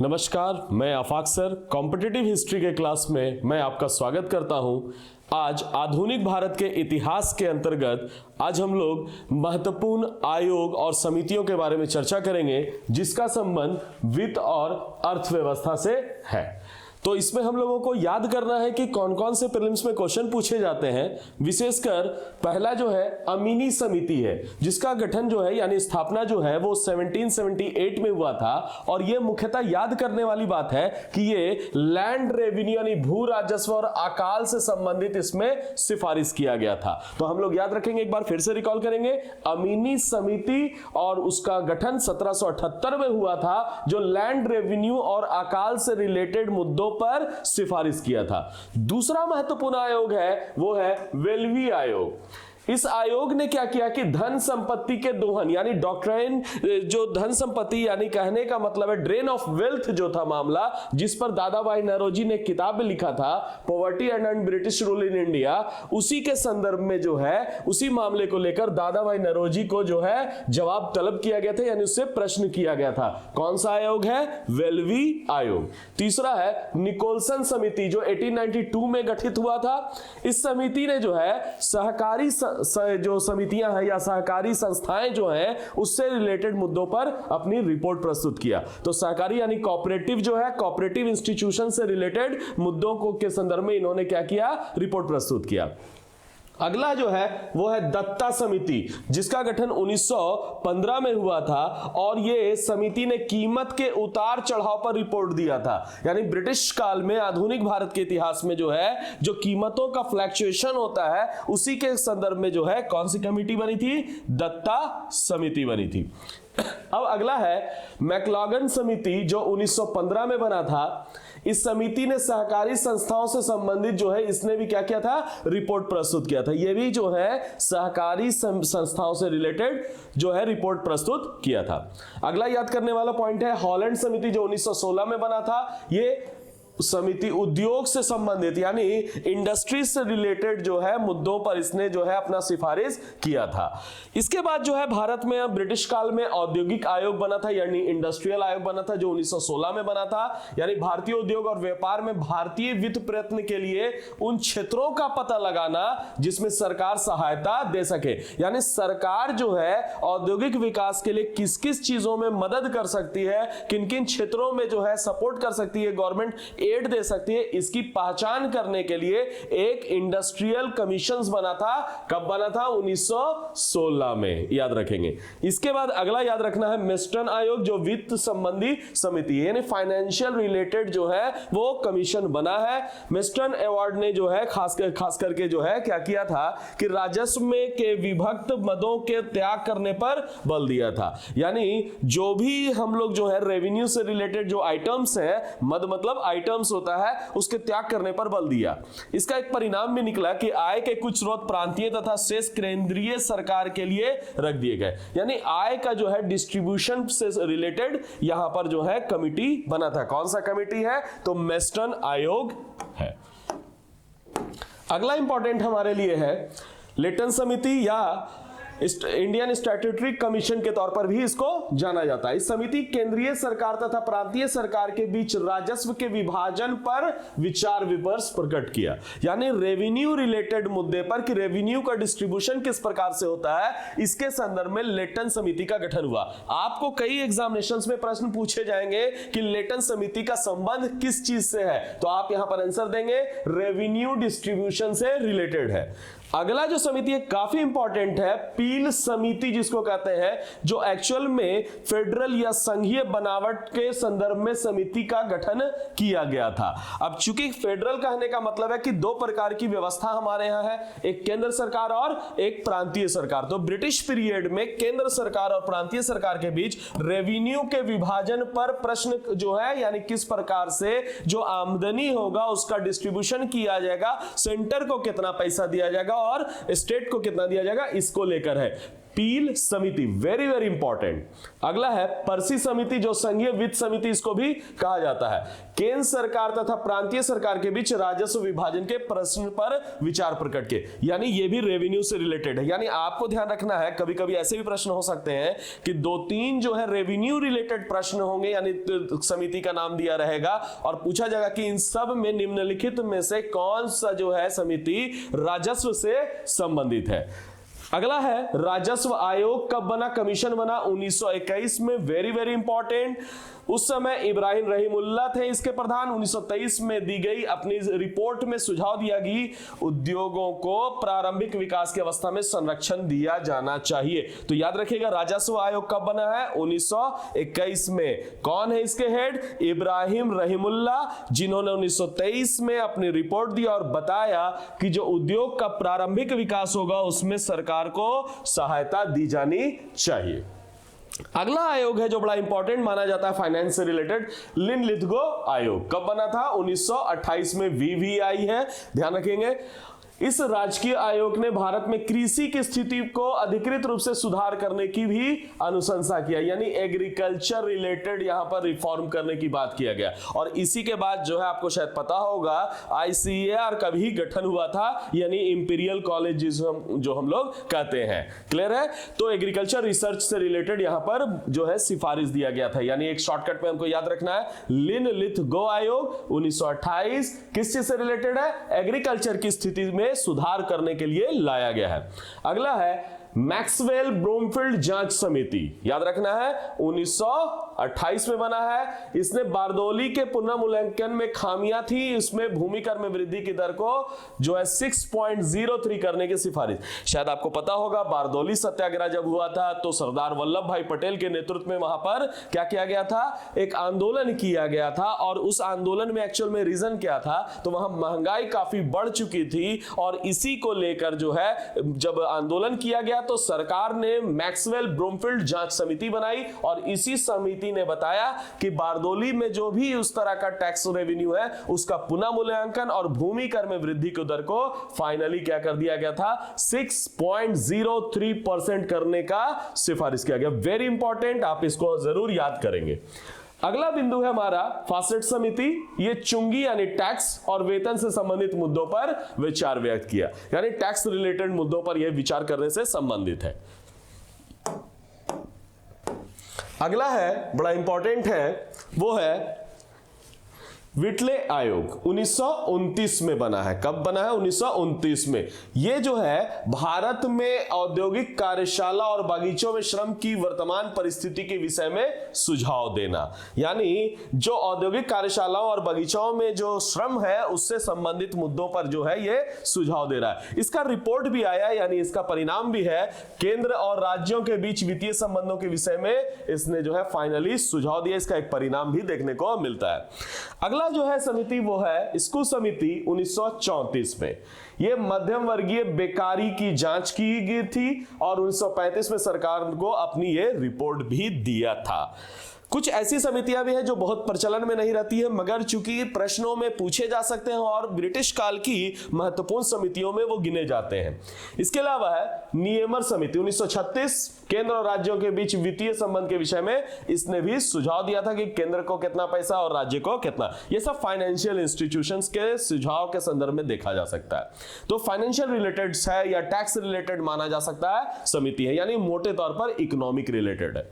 नमस्कार, मैं आफाक sir competitive history के क्लास में मैं आपका स्वागत करता हूं। आज आधुनिक भारत के इतिहास के अंतर्गत आज हम लोग महत्वपूर्ण आयोग और समितियों के बारे में चर्चा करेंगे जिसका संबंध वित्त और अर्थव्यवस्था से है। तो इसमें हम लोगों को याद करना है कि कौन कौन से प्रीलिम्स में क्वेश्चन पूछे जाते हैं। विशेषकर पहला जो है अमीनी समिति है, जिसका गठन जो है यानी स्थापना जो है वो 1778 में हुआ था। और ये मुख्यतः याद करने वाली बात है कि ये लैंड रेवेन्यू यानी भू राजस्व और अकाल से संबंधित इसमें सिफारिश किया गया था। तो हम लोग याद रखेंगे, एक बार फिर से रिकॉल करेंगे। अमीनी समिति और उसका गठन 1778 में हुआ था, जो लैंड रेवेन्यू और अकाल से रिलेटेड मुद्दों पर सिफारिश किया था। दूसरा महत्वपूर्ण आयोग है वो है वेल्वी आयोग। इस आयोग ने क्या किया कि धन संपत्ति के दोहन यानी डॉक्ट्राइन, जो धन संपत्ति यानी कहने का मतलब है ड्रेन ऑफ वेल्थ जो था मामला, जिस पर दादा भाई नौरोजी ने किताब में लिखा था poverty and British rule in India, उसी के संदर्भ में जो है उसी मामले को लेकर दादा भाई नौरोजी को जो है जवाब तलब किया गया था, यानी उससे प्रश्न किया गया था। कौन सा आयोग है? वेल्वी आयोग। तीसरा है निकोलसन समिति, जो 1892 में गठित हुआ था। इस समिति ने जो है सहकारी जो समितियां हैं या सहकारी संस्थाएं जो हैं उससे रिलेटेड मुद्दों पर अपनी रिपोर्ट प्रस्तुत किया। तो सहकारी यानी कोऑपरेटिव जो है, कोऑपरेटिव इंस्टीट्यूशन से रिलेटेड मुद्दों को के संदर्भ में इन्होंने क्या किया? रिपोर्ट प्रस्तुत किया। अगला जो है वो है दत्ता समिति, जिसका गठन 1915 में हुआ था। और ये समिति ने कीमत के उतार चढ़ाव पर रिपोर्ट दिया था। यानी ब्रिटिश काल में आधुनिक भारत के इतिहास में जो है जो कीमतों का फ्लक्चुएशन होता है उसी के संदर्भ में जो है कौन सी कमेटी बनी थी? दत्ता समिति बनी थी। अब अगला है मैक्लॉगन समिति, जो 1915 में बना था। इस समिति ने सहकारी संस्थाओं से संबंधित जो है इसने भी क्या किया था? रिपोर्ट प्रस्तुत किया था। यह भी जो है सहकारी संस्थाओं से रिलेटेड जो है रिपोर्ट प्रस्तुत किया था। अगला याद करने वाला पॉइंट है हॉलैंड समिति, जो 1916 में बना था। ये समिति उद्योग से संबंधित यानी इंडस्ट्री से रिलेटेड जो है मुद्दों पर इसने जो है अपना सिफारिश किया था। इसके बाद जो है भारत में ब्रिटिश काल में औद्योगिक आयोग बना था, यानी इंडस्ट्रियल आयोग बना था, जो 1916 में बना था। यानी भारतीय उद्योग और व्यापार में भारतीय वित्त प्रयत्न के लिए उन क्षेत्रों का पता लगाना जिसमें सरकार सहायता दे सके। यानी सरकार जो है औद्योगिक विकास के लिए किस किस चीजों में मदद कर सकती है, किन किन क्षेत्रों में जो है सपोर्ट कर सकती है, गवर्नमेंट एड दे सकती है, इसकी पहचान करने के लिए एक इंडस्ट्रियल कमीशन बना था। कब बना था? 1916 में, याद रखेंगे। इसके बाद अगला याद रखना है मेस्टन आयोग, जो वित्त संबंधी समिति है, यानी फाइनेंशियल रिलेटेड जो है वो कमीशन बना है। मेस्टन अवार्ड ने जो है खास करके जो है क्या किया था कि राजस्व में के विभक्त मदों के त्याग करने पर बल दिया था। यानी जो भी हम लोग जो है रेवेन्यू से रिलेटेड जो आइटम्स है, मद मतलब आइटम होता है, उसके त्याग करने पर बल दिया। इसका एक परिणाम भी निकला कि आय के कुछ स्रोत प्रांतीय तथा शेष केंद्रीय सरकार के लिए रख दिए गए। यानी आय का जो है डिस्ट्रीब्यूशन से रिलेटेड यहां पर जो है कमिटी बना था। कौन सा कमिटी है? तो मेस्टन आयोग है। अगला इंपॉर्टेंट हमारे लिए है लेटन समिति या इंडियन स्टैट्यूटरी कमीशन के तौर पर भी इसको जाना जाता है। इस समिति केंद्रीय सरकार तथा प्रांतीय सरकार के बीच राजस्व के विभाजन पर विचार विमर्श प्रकट किया। यानी रेवेन्यू रिलेटेड मुद्दे पर कि रेवेन्यू का डिस्ट्रीब्यूशन किस प्रकार से होता है, इसके संदर्भ में लेटन समिति का गठन हुआ। आपको कई एग्जामिनेशंस में प्रश्न पूछे जाएंगे कि लेटन समिति का संबंध किस चीज से है, तो आप यहां पर आंसर देंगे रेवेन्यू डिस्ट्रीब्यूशन से रिलेटेड है। अगला जो समिति है काफी इंपॉर्टेंट है, पील समिति जिसको कहते हैं, जो एक्चुअल में फेडरल या संघीय बनावट के संदर्भ में समिति का गठन किया गया था। अब चूंकि फेडरल कहने का मतलब है कि दो प्रकार की व्यवस्था हमारे यहां है, एक केंद्र सरकार और एक प्रांतीय सरकार। तो ब्रिटिश पीरियड में केंद्र सरकार और प्रांतीय सरकार के बीच रेवेन्यू के विभाजन पर प्रश्न जो है, यानी किस प्रकार से जो आमदनी होगा उसका डिस्ट्रीब्यूशन किया जाएगा, सेंटर को कितना पैसा दिया जाएगा और स्टेट को कितना दिया जाएगा, इसको लेकर है। पील समिति, वेरी वेरी इंपॉर्टेंट। अगला है पर्सी समिति, जो संघीय वित्त समिति इसको भी कहा जाता है। केंद्र सरकार तथा प्रांतीय सरकार के बीच राजस्व विभाजन के प्रश्न पर विचार प्रकट के, यानी ये भी रेवेन्यू से रिलेटेड है। यानी आपको ध्यान रखना है, कभी कभी ऐसे भी प्रश्न हो सकते हैं कि 2-3 जो है रेवेन्यू रिलेटेड प्रश्न होंगे, यानी समिति का नाम दिया रहेगा और पूछा जाएगा कि इन सब में निम्नलिखित में से कौन सा जो है समिति राजस्व से संबंधित है। अगला है राजस्व आयोग कब बना, कमीशन बना 1921 में, वेरी वेरी इंपॉर्टेंट। उस समय इब्राहिम रहीमुल्लाह थे इसके प्रधान। 1923 में दी गई अपनी रिपोर्ट में सुझाव दिया कि उद्योगों को प्रारंभिक विकास की अवस्था में संरक्षण दिया जाना चाहिए। तो याद रखिएगा राजस्व आयोग कब बना है, 1921 में। कौन है इसके हेड, इब्राहिम रहीमुल्लाह, जिन्होंने 1923 में अपनी रिपोर्ट दी और बताया कि जो उद्योग का प्रारंभिक विकास होगा उसमें सरकार को सहायता दी जानी चाहिए। अगला आयोग है जो बड़ा इंपॉर्टेंट माना जाता है फाइनेंस से रिलेटेड, लिन-लिथगो आयोग। कब बना था, 1928 में। वीवीआई है, ध्यान रखेंगे। इस राजकीय आयोग ने भारत में कृषि की स्थिति को अधिकृत रूप से सुधार करने की भी अनुशंसा किया, यानी एग्रीकल्चर रिलेटेड यहां पर रिफॉर्म करने की बात किया गया। और इसी के बाद जो है आपको शायद पता होगा आईसीएआर का भी गठन हुआ था, यानी इंपीरियल कॉलेज जो हम लोग कहते हैं। क्लियर है। तो एग्रीकल्चर रिसर्च से रिलेटेड यहां पर जो है सिफारिश दिया गया था, यानी एक शॉर्टकट में हमको याद रखना है, लिन-लिथगो आयोग 1928 किस चीज से रिलेटेड है, एग्रीकल्चर की स्थिति में सुधार करने के लिए लाया गया है। अगला है मैक्सवेल ब्रोमफील्ड जांच समिति, याद रखना है 1928 में बना है। इसने बारदौली के पुनर्मूल्यांकन में खामियां थी, इसमें भूमि कर में वृद्धि की दर को जो है 6.03 करने की सिफारिश। शायद आपको पता होगा बारदौली सत्याग्रह जब हुआ था तो सरदार वल्लभ भाई पटेल के नेतृत्व में वहां पर क्या किया गया था, एक आंदोलन किया गया था। और उस आंदोलन में एक्चुअल में रीजन क्या था, तो वहां महंगाई काफी बढ़ चुकी थी और इसी को लेकर जो है जब आंदोलन किया गया तो सरकार ने मैक्सवेल ब्रोमफील्ड जांच समिति बनाई और इसी समिति ने बताया कि बारदौली में जो भी उस तरह का टैक्स रेवेन्यू है उसका पुनः मूल्यांकन और भूमि कर में वृद्धि की दर को फाइनली क्या कर दिया गया था, 6.03% करने का सिफारिश किया गया। वेरी इंपॉर्टेंट, आप इसको जरूर याद करेंगे। अगला बिंदु है हमारा फासेट समिति। ये चुंगी यानी टैक्स और वेतन से संबंधित मुद्दों पर विचार व्यक्त किया, यानी टैक्स रिलेटेड मुद्दों पर यह विचार करने से संबंधित है। अगला है बड़ा इंपॉर्टेंट है, वो है विटले आयोग 1929 में बना है। कब बना है, 1929 में। यह जो है भारत में औद्योगिक कार्यशाला और बागीचों में श्रम की वर्तमान परिस्थिति के विषय में सुझाव देना, यानी जो औद्योगिक कार्यशालाओं और बगीचों में जो श्रम है उससे संबंधित मुद्दों पर जो है ये सुझाव दे रहा है। इसका रिपोर्ट भी आया, यानी इसका परिणाम भी है। केंद्र और राज्यों के बीच वित्तीय संबंधों के विषय में इसने जो है फाइनली सुझाव दिया, इसका एक परिणाम भी देखने को मिलता है। अगला जो है समिति वो है स्कूल समिति 1934 में। यह मध्यम वर्गीय बेकारी की जांच की गई थी और 1935 में सरकार को अपनी ये रिपोर्ट भी दिया था। कुछ ऐसी समितियां भी हैं जो बहुत प्रचलन में नहीं रहती है, मगर चूंकि प्रश्नों में पूछे जा सकते हैं और ब्रिटिश काल की महत्वपूर्ण समितियों में वो गिने जाते हैं। इसके अलावा है नियमन समिति 1936, केंद्र और राज्यों के बीच वित्तीय संबंध के विषय में इसने भी सुझाव दिया था कि केंद्र को कितना पैसा और राज्य को कितना। ये सब फाइनेंशियल इंस्टीट्यूशंस के सुझाव के संदर्भ में देखा जा सकता है। तो फाइनेंशियल रिलेटेड है या टैक्स रिलेटेड माना जा सकता है समिति है, यानी मोटे तौर पर इकोनॉमिक रिलेटेड है।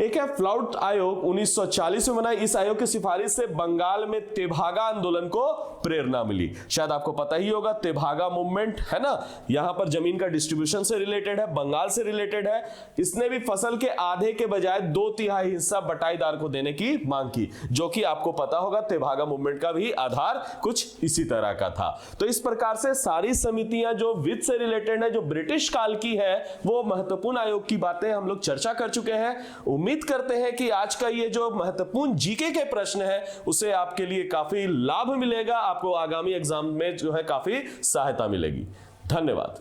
एक है फ्लाउट आयोग 1940 में बना। इस आयोग की सिफारिश से बंगाल में तेभागा आंदोलन को प्रेरणा मिली। शायद आपको पता ही होगा तेभागा मूवमेंट है ना, यहां पर जमीन का डिस्ट्रीब्यूशन से रिलेटेड है, बंगाल से रिलेटेड है। इसने भी फसल के आधे के बजाय 2/3 हिस्सा बटाईदार को देने की मांग की, जो कि आपको पता होगा तेभागा मूवमेंट का भी आधार कुछ इसी तरह का था। तो इस प्रकार से सारी समितियां जो वित्त से रिलेटेड है, जो ब्रिटिश काल की है, वो महत्वपूर्ण आयोग की बातें हम लोग चर्चा कर चुके हैं। उम्मीद करते हैं कि आज का ये जो महत्वपूर्ण जीके के प्रश्न है उसे आपके लिए काफी लाभ मिलेगा, आपको आगामी एग्जाम में जो है काफी सहायता मिलेगी। धन्यवाद।